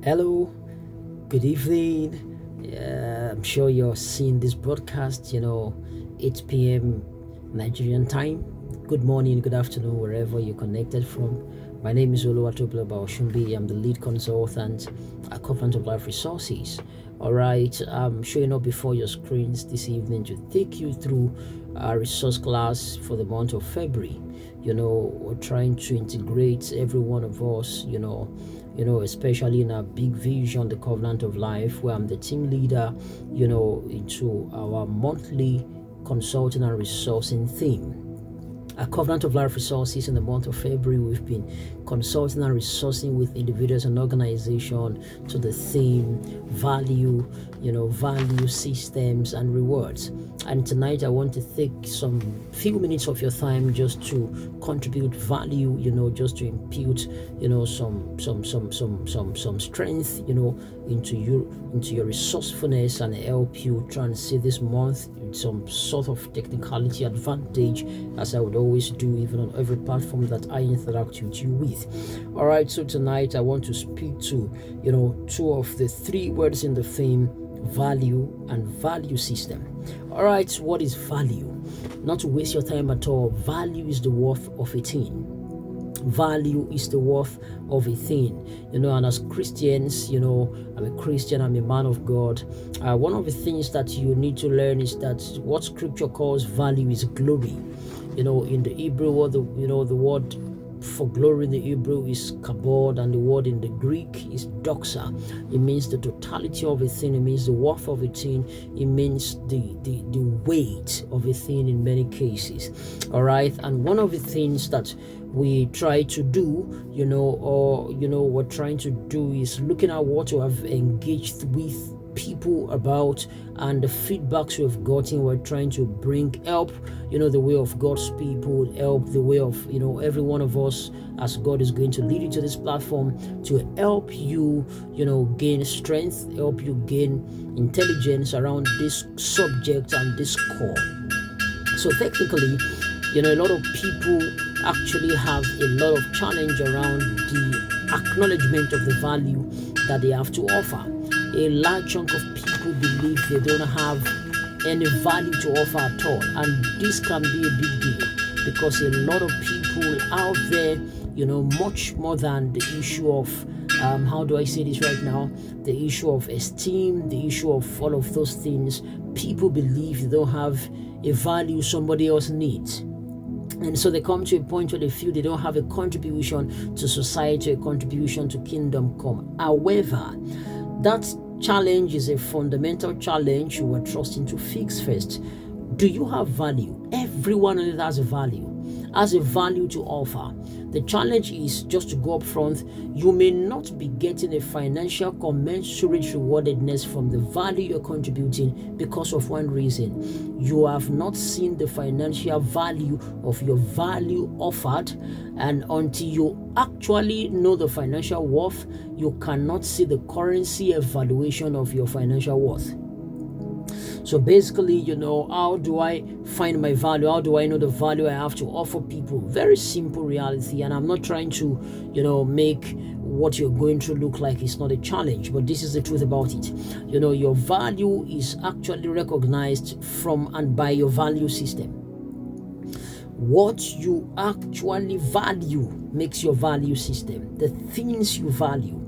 Hello, good evening. I'm sure you're seeing this broadcast, 8 p.m. Nigerian time. Good morning, good afternoon, wherever you're connected from. My name is Oluwatobiloba Oshunbiyi. I'm the lead consultant at Covenant of Life Resources. All right, I'm showing up before your screens this evening to take you through our resource class for the month of February. We're trying to integrate every one of us, especially in our big vision, the Covenant of Life, where I'm the team leader, into our monthly consulting and resourcing theme. A Covenant of Life Resources in the month of February, we've been consulting and resourcing with individuals and organizations to the theme value, value systems and rewards. And tonight I want to take some few minutes of your time just to contribute value, just to impute, some strength, into your resourcefulness and help you transit this month with some sort of technicality advantage, as I would always do, even on every platform that I interact with you with. All right, so tonight I want to speak to, two of the three words in the theme, value and value system. All right, what is value? Not to waste your time at all, value is the worth of a thing. Value is the worth of a thing, and as Christians, I'm a Christian, I'm a man of God. One of the things that you need to learn is that what scripture calls value is glory. In the Hebrew word, the word for glory in the Hebrew is kabod, and the word in the Greek is doxa. It means the totality of a thing. It means the worth of a thing. It means the weight of a thing in many cases. All right, and one of the things that we try to do, we're trying to do is looking at what we have engaged with people about and the feedbacks we've gotten. We're trying to bring help, the way of God's people, help the way of, every one of us, as God is going to lead you to this platform to help you, gain strength, help you gain intelligence around this subject and this core. So technically, a lot of people actually have a lot of challenge around the acknowledgement of the value that they have to offer. A large chunk of people believe they don't have any value to offer at all, and this can be a big deal because a lot of people out there, much more than the issue of how do I say this right now, the issue of esteem, the issue of all of those things, people believe they don't have a value somebody else needs. And so they come to a point where they feel they don't have a contribution to society, a contribution to kingdom come. However, that challenge is a fundamental challenge you are trusting to fix first. Do you have value? Everyone on it has a value to offer. The challenge is just to go up front. You may not be getting a financial commensurate rewardedness from the value you're contributing because of one reason. You have not seen the financial value of your value offered, and until you actually know the financial worth, you cannot see the currency evaluation of your financial worth. So basically, how do I find my value? How do I know the value I have to offer people? Very simple reality. And I'm not trying to, make what you're going through look like it's not a challenge, but this is the truth about it. Your value is actually recognized from and by your value system. What you actually value makes your value system, the things you value.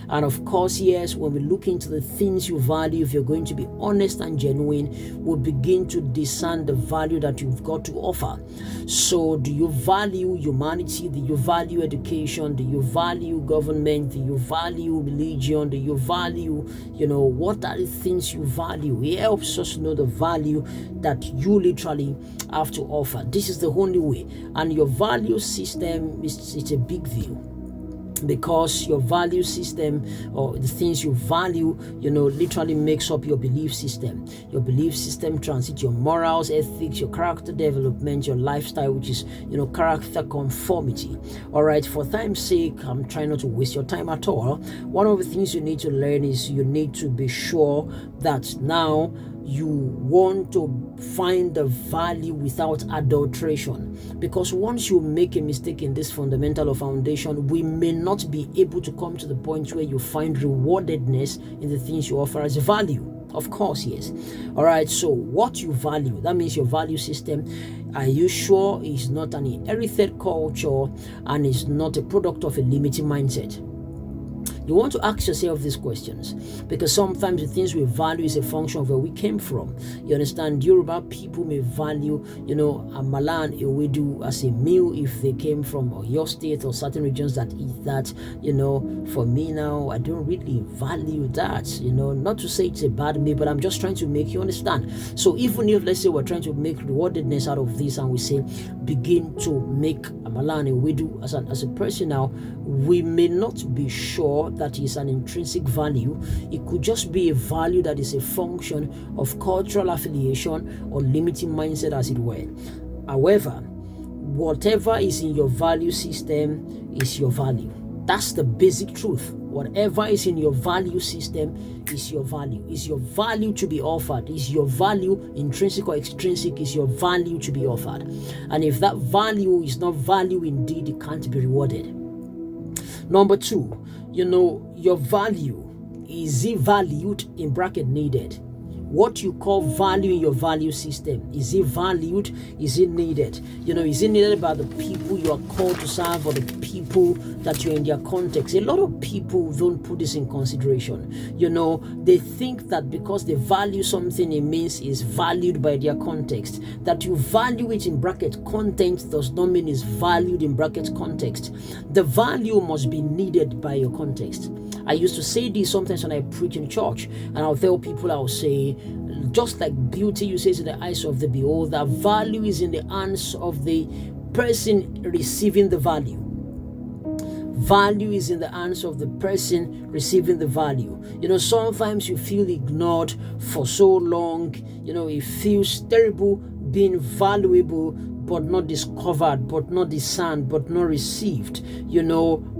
And of course, yes, when we look into the things you value, if you're going to be honest and genuine, we'll begin to discern the value that you've got to offer. So do you value humanity? Do you value education? Do you value government? Do you value religion? Do you value, what are the things you value? It helps us know the value that you literally have to offer. This is the only way. And your value system, it's a big deal, because your value system, or the things you value, literally makes up your belief system. Your belief system transits your morals, ethics, your character development, your lifestyle, which is, character conformity. All right, for time's sake, I'm trying not to waste your time at all. One of the things you need to learn is you need to be sure that now you want to find the value without adulteration, because once you make a mistake in this fundamental or foundation, we may not be able to come to the point where you find rewardedness in the things you offer as value. Of course, yes. All right, so what you value, that means your value system. Are you sure is not an inherited culture and is not a product of a limiting mindset? You want to ask yourself these questions, because sometimes the things we value is a function of where we came from. You understand? Yoruba people may value, amala and ewedu as a meal if they came from your state or certain regions that eat that. For me now, I don't really value that. Not to say it's a bad meal, but I'm just trying to make you understand. So even if, let's say, we're trying to make rewardedness out of this, and we say begin to make amala and ewedu as a person now, we may not be sure that is an intrinsic value. It could just be a value that is a function of cultural affiliation or limiting mindset, as it were. However, whatever is in your value system is your value. That's the basic truth. Whatever is in your value system is your value. Is your value to be offered? Is your value intrinsic or extrinsic? Is your value to be offered? And if that value is not value indeed, it can't be rewarded. Number two, your value, is it valued in bracket needed? What you call value in your value system, is it valued? Is it needed? Is it needed by the people you are called to serve or the people that you're in their context? A lot of people don't put this in consideration. They think that because they value something, it means it's valued by their context. That you value it in bracket content does not mean it's valued in bracket context. The value must be needed by your context. I used to say this sometimes when I preach in church, and I'll tell people, I'll say, just like beauty, you say, is in the eyes of the beholder, value is in the hands of the person receiving the value. Value is in the hands of the person receiving the value. Sometimes you feel ignored for so long. It feels terrible being valuable, but not discovered, but not discerned, but not received,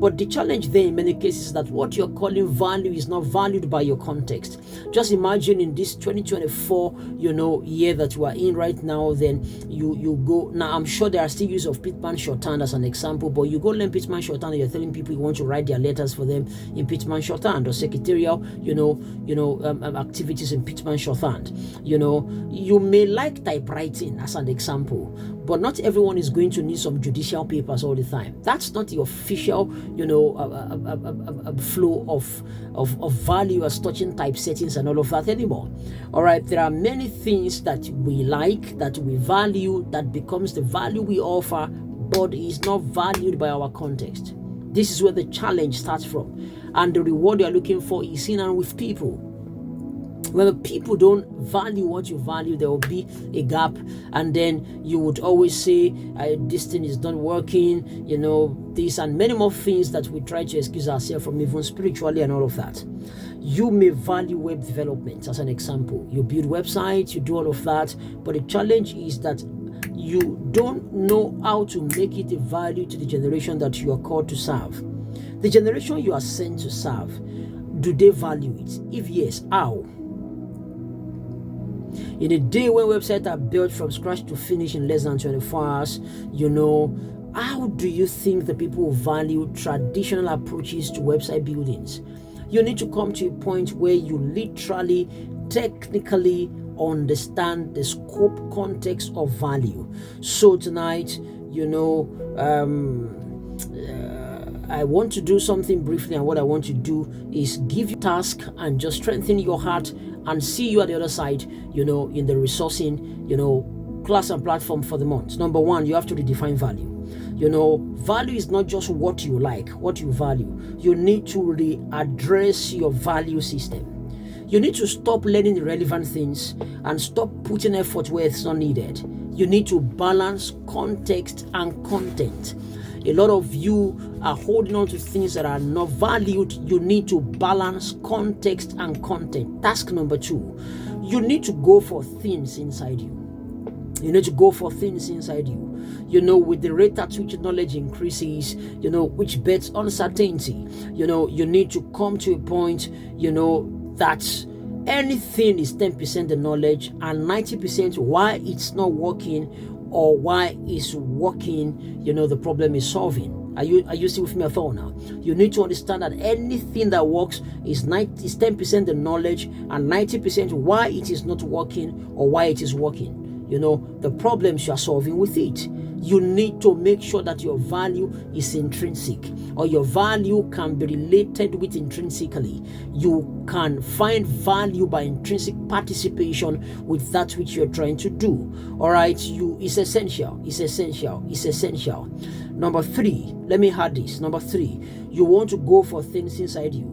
But the challenge there in many cases is that what you're calling value is not valued by your context. Just imagine in this 2024, year that we are in right now, then you go, now I'm sure there are still use of Pitman shorthand as an example, but you go learn Pitman shorthand and you're telling people you want to write their letters for them in Pitman shorthand, or secretarial, activities in Pitman shorthand. You may like typewriting as an example, but not everyone is going to need some judicial papers all the time. That's not the official, flow of value as touching typesettings and all of that anymore. All right, there are many things that we like, that we value, that becomes the value we offer, but is not valued by our context. This is where the challenge starts from, and the reward you're looking for is in and with people. When the people don't value what you value, there will be a gap, and then you would always say, this thing is not working, this and many more things that we try to excuse ourselves from, even spiritually and all of that. You may value web development as an example. You build websites, you do all of that, but the challenge is that you don't know how to make it a value to the generation that you are called to serve. The generation you are sent to serve, do they value it? If yes, how? In a day when websites are built from scratch to finish in less than 24 hours, how do you think the people will value traditional approaches to website buildings? You need to come to a point where you literally, technically understand the scope, context of value. So tonight, I want to do something briefly, and what I want to do is give you a task and just strengthen your heart and see you at the other side, in the resourcing, class and platform for the month. Number one, you have to redefine value. Value is not just what you like, what you value. You need to readdress your value system. You need to stop learning irrelevant things and stop putting effort where it's not needed. You need to balance context and content. A lot of you are holding on to things that are not valued. You need to balance context and content. Task number two, you need to go for things inside you. You need to go for things inside you. With the rate at which knowledge increases, which bets uncertainty, you need to come to a point, that anything is 10% the knowledge and 90% why it's not working or why it's working, the problem is solving. Are you still with me at all now? You need to understand that anything that works is 10% the knowledge and 90% why it is not working or why it is working. The problems you are solving with it. You need to make sure that your value is intrinsic, or your value can be related with intrinsically. You can find value by intrinsic participation with that which you're trying to do. All right, it's essential. Number 3, let me add this. Number 3, you want to go for things inside you,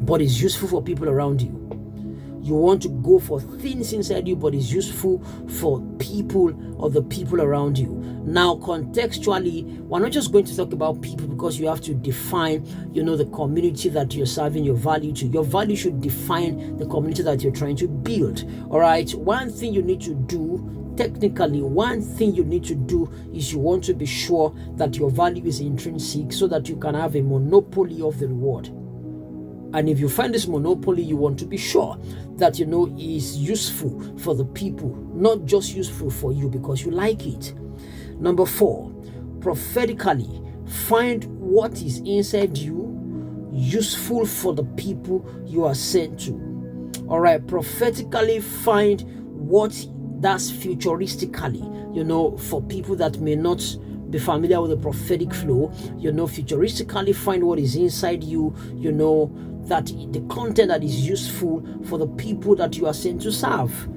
but it's useful for people around you. You want to go for things inside you, but it's useful for people or the people around you. Now, contextually, we're not just going to talk about people, because you have to define, the community that you're serving your value to. Your value should define the community that you're trying to build. All right. One thing you need to do, technically, is you want to be sure that your value is intrinsic so that you can have a monopoly of the reward. And if you find this monopoly, you want to be sure that is useful for the people, not just useful for you because you like it. Number 4, prophetically find what is inside you useful for the people you are sent to. All right, prophetically find what that's futuristically, for people that may not be familiar with the prophetic flow, futuristically find what is inside you, that the content that is useful for the people that you are sent to serve.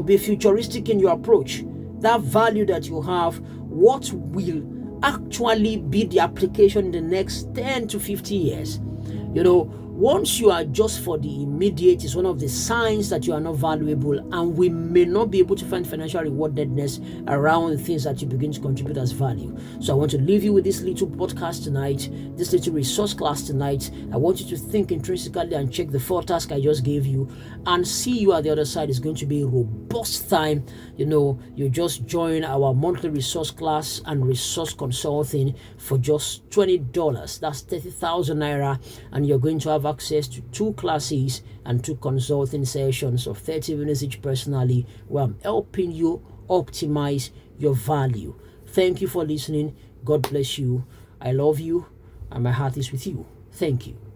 Be futuristic in your approach. That value that you have, what will actually be the application in the next 10 to 50 years? Once you are just for the immediate, is one of the signs that you are not valuable, and we may not be able to find financial rewardedness around the things that you begin to contribute as value. So I want to leave you with this little podcast tonight, this little resource class tonight. I want you to think intrinsically and check the 4 tasks I just gave you, and see you at the other side. It's going to be a robust time. You just join our monthly resource class and resource consulting for just $20. That's 30,000 naira, and you're going to have access to 2 classes and 2 consulting sessions of 30 minutes each personally, where I'm helping you optimize your value. Thank you for listening. God bless you. I love you, and my heart is with you. Thank you.